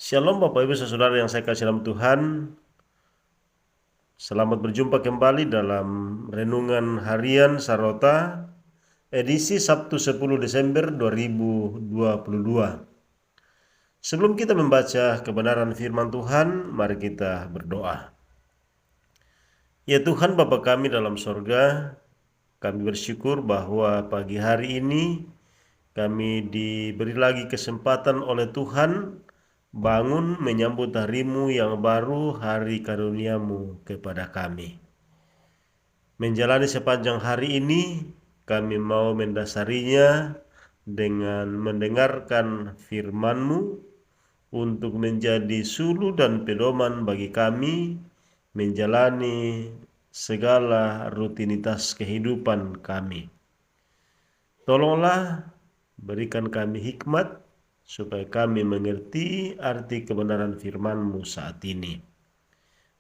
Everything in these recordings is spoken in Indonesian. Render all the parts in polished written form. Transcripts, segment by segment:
Shalom Bapak Ibu Saudara yang saya kasih dalam Tuhan. Selamat berjumpa kembali dalam Renungan Harian Sarota edisi Sabtu 10 Desember 2022. Sebelum kita membaca kebenaran firman Tuhan, mari kita berdoa. Ya Tuhan Bapa kami dalam sorga, kami bersyukur bahwa pagi hari ini kami diberi lagi kesempatan oleh Tuhan bangun menyambut hari-Mu yang baru, hari karunia-Mu kepada kami. Menjalani sepanjang hari ini, kami mau mendasarinya dengan mendengarkan firman-Mu untuk menjadi sulu dan pedoman bagi kami menjalani segala rutinitas kehidupan kami. Tolonglah berikan kami hikmat supaya kami mengerti arti kebenaran firman-Mu saat ini.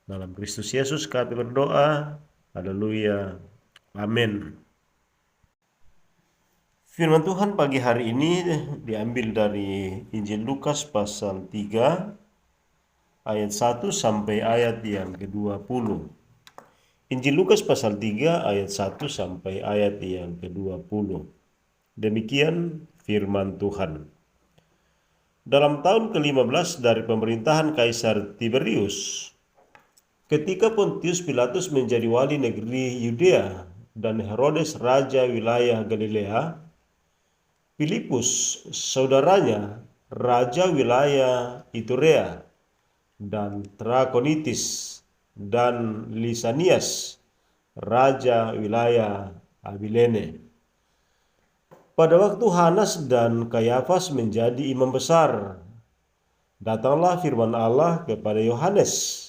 Dalam Kristus Yesus kami berdoa. Haleluya. Amin. Firman Tuhan pagi hari ini diambil dari Injil Lukas pasal 3 ayat 1 sampai ayat yang ke-20. Injil Lukas pasal 3 ayat 1 sampai ayat yang ke-20. Demikian firman Tuhan. Dalam tahun ke-15 dari pemerintahan Kaisar Tiberius, ketika Pontius Pilatus menjadi wali negeri Yudea dan Herodes raja wilayah Galilea, Filipus saudaranya raja wilayah Iturea dan Trakonitis, dan Lisanias raja wilayah Abilene. Pada waktu Hanas dan Kayafas menjadi imam besar, datanglah firman Allah kepada Yohanes,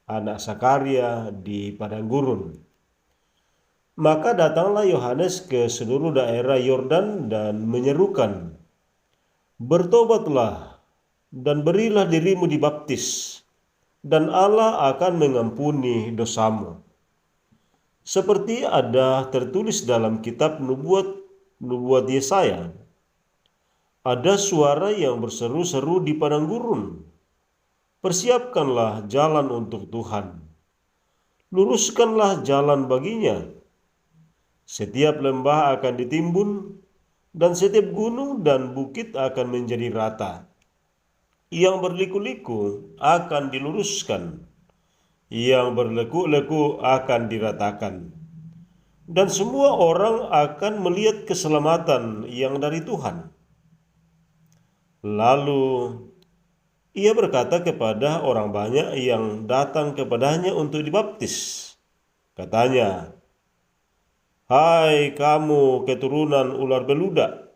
anak Sakaria di padang gurun. Maka datanglah Yohanes ke seluruh daerah Yordan dan menyerukan, "Bertobatlah dan berilah dirimu dibaptis, dan Allah akan mengampuni dosamu." Seperti ada tertulis dalam kitab nubuat Yesaya, ada suara yang berseru-seru di padang gurun, "Persiapkanlah jalan untuk Tuhan, luruskanlah jalan baginya. Setiap lembah akan ditimbun, dan setiap gunung dan bukit akan menjadi rata. Yang berliku-liku akan diluruskan, yang berleku-leku akan diratakan. Dan semua orang akan melihat keselamatan yang dari Tuhan." Lalu ia berkata kepada orang banyak yang datang kepadanya untuk dibaptis. Katanya, "Hai kamu keturunan ular beludak,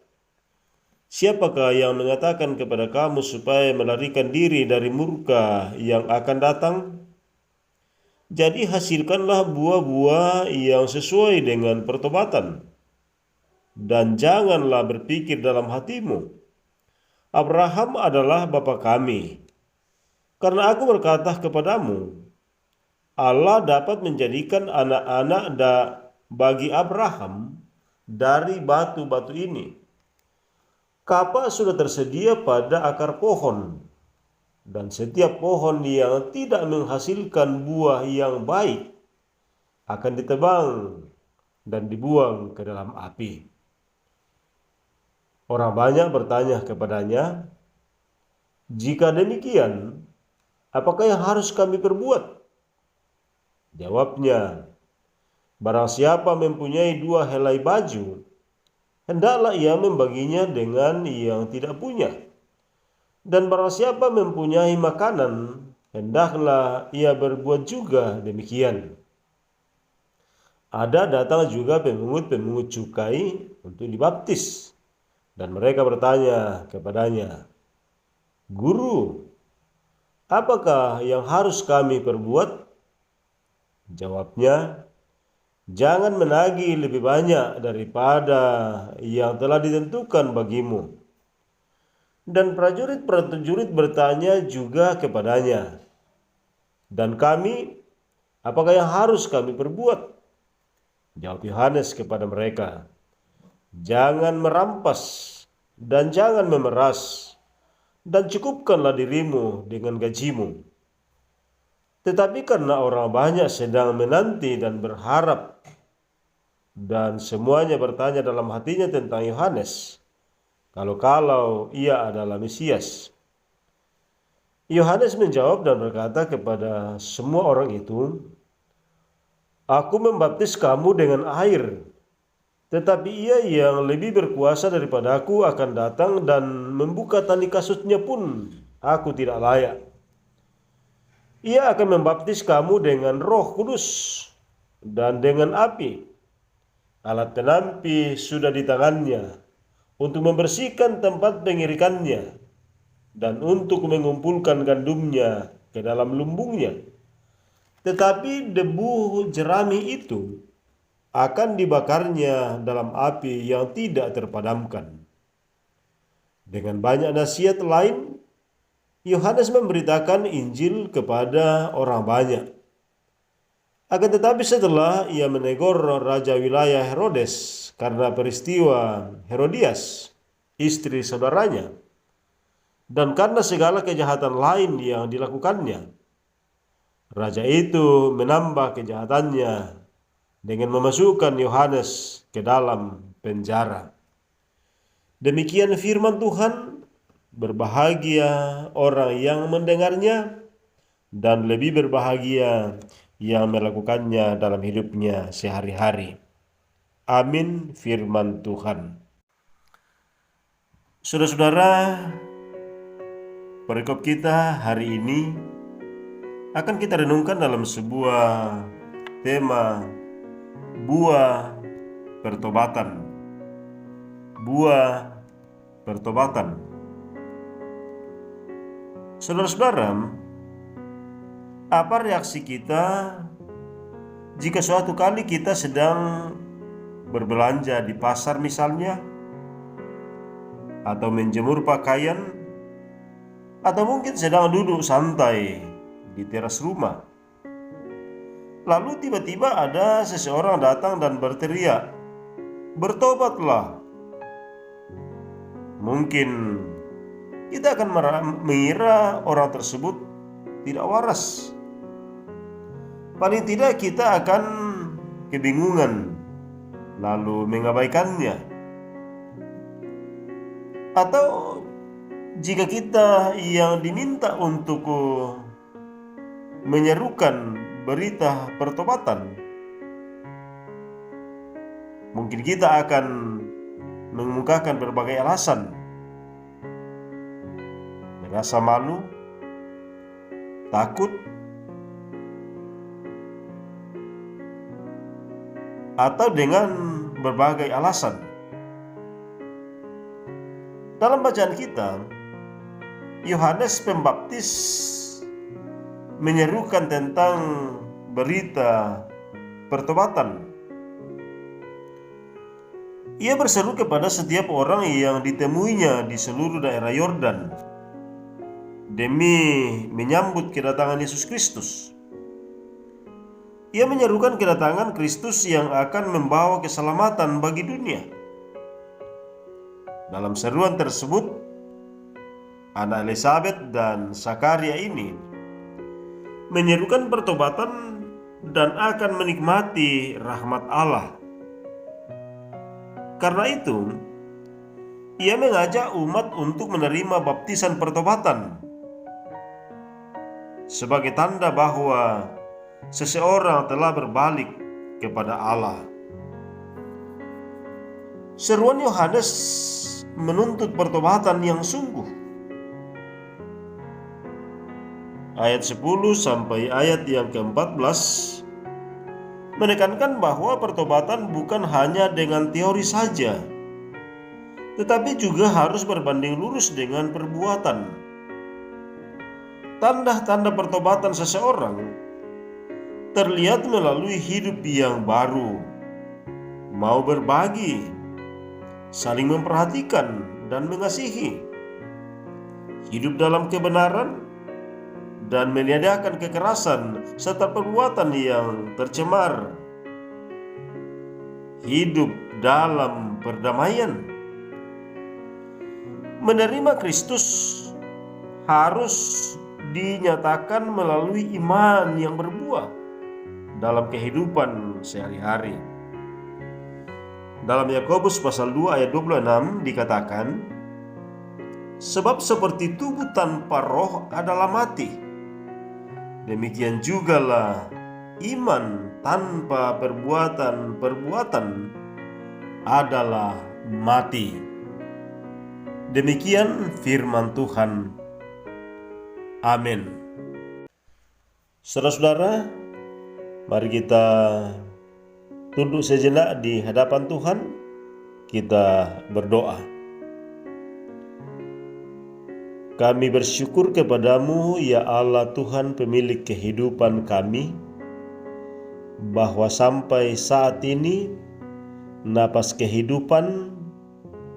siapakah yang mengatakan kepada kamu supaya melarikan diri dari murka yang akan datang? Jadi hasilkanlah buah-buah yang sesuai dengan pertobatan, dan janganlah berpikir dalam hatimu, Abraham adalah bapa kami. Karena aku berkata kepadamu, Allah dapat menjadikan anak-anak bagi Abraham dari batu-batu ini. Kapak sudah tersedia pada akar pohon, dan setiap pohon yang tidak menghasilkan buah yang baik akan ditebang dan dibuang ke dalam api." Orang banyak bertanya kepadanya, "Jika demikian, apakah yang harus kami perbuat?" Jawabnya, "Barang siapa mempunyai 2 helai baju, hendaklah ia membaginya dengan yang tidak punya. Dan barang siapa mempunyai makanan, hendaklah ia berbuat juga demikian." Ada datang juga pemungut-pemungut cukai untuk dibaptis, dan mereka bertanya kepadanya, "Guru, apakah yang harus kami perbuat?" Jawabnya, "Jangan menagih lebih banyak daripada yang telah ditentukan bagimu." Dan prajurit-prajurit bertanya juga kepadanya, "Dan kami, apakah yang harus kami perbuat?" Jawab Yohanes kepada mereka, "Jangan merampas dan jangan memeras dan cukupkanlah dirimu dengan gajimu. Tetapi karena orang banyak sedang menanti dan berharap, dan semuanya bertanya dalam hatinya tentang Yohanes, kalau ia adalah Mesias. Yohanes menjawab dan berkata kepada semua orang itu, "Aku membaptis kamu dengan air, tetapi ia yang lebih berkuasa daripada aku akan datang dan membuka tali kasutnya pun aku tidak layak. Ia akan membaptis kamu dengan Roh Kudus dan dengan api. Alat penampi sudah di tangannya untuk membersihkan tempat pengirikannya dan untuk mengumpulkan gandumnya ke dalam lumbungnya. Tetapi debu jerami itu akan dibakarnya dalam api yang tidak terpadamkan." Dengan banyak nasihat lain, Yohanes memberitakan Injil kepada orang banyak. Akan tetapi setelah ia menegur raja wilayah Herodes karena peristiwa Herodias, istri saudaranya, dan karena segala kejahatan lain yang dilakukannya, raja itu menambah kejahatannya dengan memasukkan Yohanes ke dalam penjara. Demikian firman Tuhan. Berbahagia orang yang mendengarnya dan lebih berbahagia yang melakukannya dalam hidupnya sehari-hari. Amin firman Tuhan. Saudara-saudara, perikop kita hari ini akan kita renungkan dalam sebuah tema buah pertobatan. Buah pertobatan. Saudara-saudara, apa reaksi kita jika suatu kali kita sedang berbelanja di pasar misalnya, atau menjemur pakaian, atau mungkin sedang duduk santai di teras rumah, lalu tiba-tiba ada seseorang datang dan berteriak, "Bertobatlah." Mungkin kita akan mengira orang tersebut tidak waras. Paling tidak kita akan kebingungan lalu mengabaikannya. Atau jika kita yang diminta untuk menyerukan berita pertobatan, mungkin kita akan mengemukakan berbagai alasan. Merasa malu, takut, atau dengan berbagai alasan. Dalam bacaan kita, Yohanes Pembaptis menyerukan tentang berita pertobatan. Ia berseru kepada setiap orang yang ditemuinya di seluruh daerah Yordan demi menyambut kedatangan Yesus Kristus. Ia menyerukan kedatangan Kristus yang akan membawa keselamatan bagi dunia. Dalam seruan tersebut, anak Elizabeth dan Zakaria ini menyerukan pertobatan dan akan menikmati rahmat Allah. Karena itu, ia mengajak umat untuk menerima baptisan pertobatan sebagai tanda bahwa seseorang telah berbalik kepada Allah. Seruan Yohanes menuntut pertobatan yang sungguh. Ayat 10 sampai ayat yang ke-14 menekankan bahwa pertobatan bukan hanya dengan teori saja, tetapi juga harus berbanding lurus dengan perbuatan. Tanda-tanda pertobatan seseorang terlihat melalui hidup yang baru, mau berbagi, saling memperhatikan dan mengasihi, hidup dalam kebenaran, dan meniadakan kekerasan serta perbuatan yang tercemar, hidup dalam perdamaian. Menerima Kristus harus dinyatakan melalui iman yang berbuah dalam kehidupan sehari-hari. Dalam Yakobus pasal 2 ayat 26 dikatakan, sebab seperti tubuh tanpa roh adalah mati, demikian jugalah iman tanpa perbuatan adalah mati. Demikian firman Tuhan. Amin. Saudara-saudara, mari kita tunduk sejenak di hadapan Tuhan. Kita berdoa. Kami bersyukur kepadamu, ya Allah Tuhan pemilik kehidupan kami, bahwa sampai saat ini napas kehidupan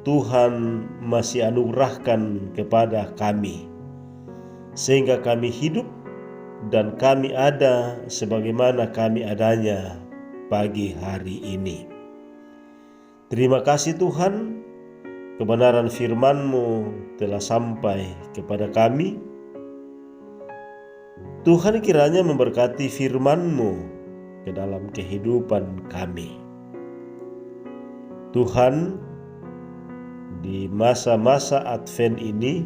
Tuhan masih anugerahkan kepada kami, sehingga kami hidup dan kami ada sebagaimana kami adanya pagi hari ini. Terima kasih Tuhan, kebenaran firman-Mu telah sampai kepada kami. Tuhan kiranya memberkati firman-Mu ke dalam kehidupan kami. Tuhan, di masa-masa Advent ini,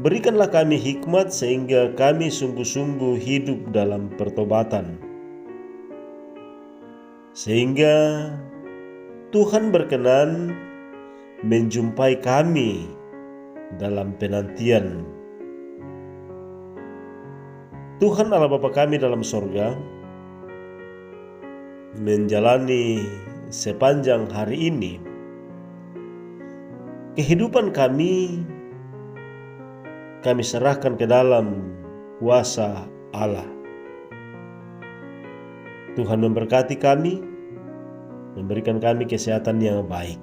berikanlah kami hikmat sehingga kami sungguh-sungguh hidup dalam pertobatan, sehingga Tuhan berkenan menjumpai kami dalam penantian. Tuhan Allah Bapa kami dalam sorga, menjalani sepanjang hari ini kehidupan kami serahkan ke dalam kuasa Allah. Tuhan memberkati kami, memberikan kami kesehatan yang baik,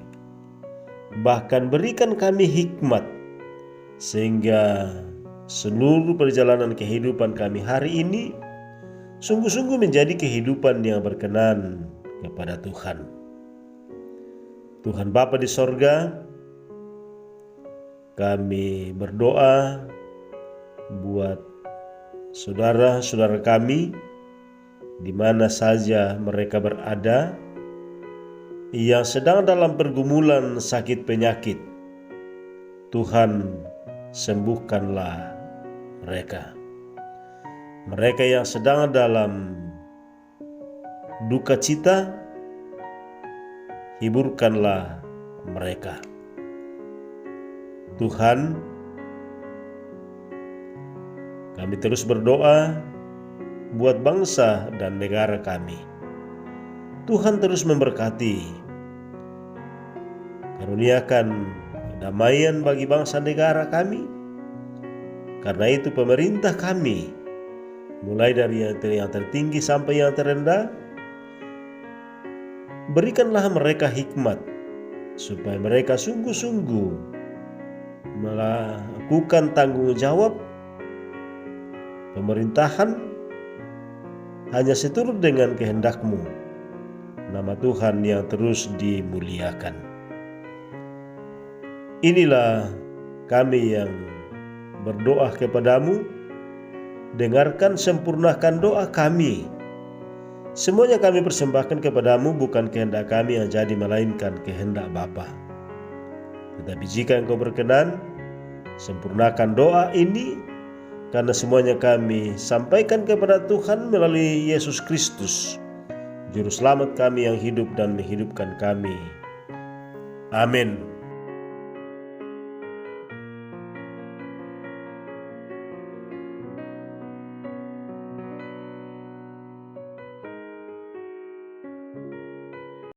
bahkan berikan kami hikmat sehingga seluruh perjalanan kehidupan kami hari ini sungguh-sungguh menjadi kehidupan yang berkenan kepada Tuhan. Tuhan Bapa di sorga, kami berdoa buat saudara-saudara kami di mana saja mereka berada yang sedang dalam pergumulan sakit penyakit. Tuhan, sembuhkanlah mereka. Mereka yang sedang dalam duka cita, hiburkanlah mereka. Tuhan, kami terus berdoa buat bangsa dan negara kami. Tuhan terus memberkati, karuniakan kedamaian bagi bangsa negara kami. Karena itu pemerintah kami, mulai dari yang tertinggi sampai yang terendah, berikanlah mereka hikmat supaya mereka sungguh-sungguh melakukan tanggung jawab pemerintahan hanya seturut dengan kehendak-Mu. Nama Tuhan yang terus dimuliakan. Inilah kami yang berdoa kepadamu. Dengarkan, sempurnakan doa kami. Semuanya kami persembahkan kepadamu, bukan kehendak kami yang jadi, melainkan kehendak Bapa. Tetapi jika Engkau berkenan, sempurnakan doa ini, karena semuanya kami sampaikan kepada Tuhan melalui Yesus Kristus, Juru Selamat kami yang hidup dan menghidupkan kami. Amin.